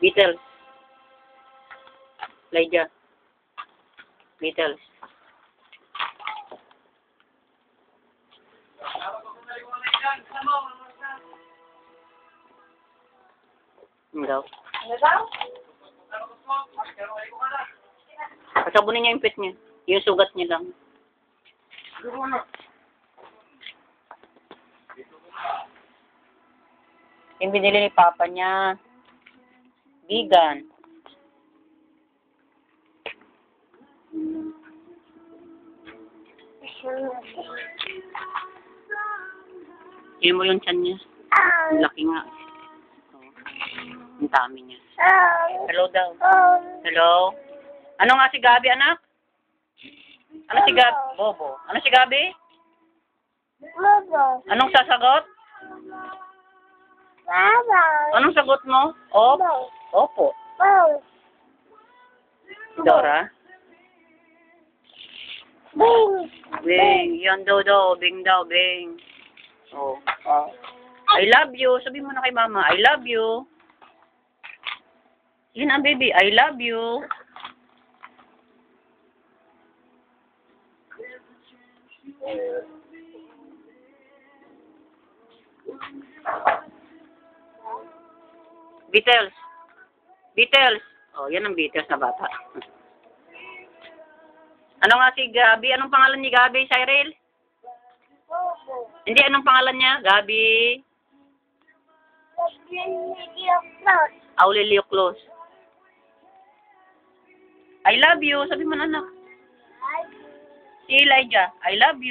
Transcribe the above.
Beatles. Elijah. Beatles. Ano daw? Ano daw? Pasabunin niya yung pet niya. Yung sugat niya lang. Yung binili ni Papa niya. Vegan. Yun mo yung tiyan niya. Ang laki nga. Ang dami niya. Hello daw. Hello? Ano nga si Gabi, anak? Ano si Gabi? Bobo. Ano si Gabi? Bobo. Anong sasagot? Baba. Anong sagot mo? Opo. Opo. Bobo. Dora? Bing. Bing. Yan daw. Bing daw. Bing. Oh. I love you. Sabi mo na kay mama, I love you. Yun ang baby. I love you. Beatles. Beatles. Oh, yan ang Beatles na bata. Ano nga si Gabi? Anong pangalan ni Gabi, Cyril? Bobo. Hindi, anong pangalan niya? Gabi. Aurelio Close. I love you. Sabi mo na, anak. Si Elijah. I love you.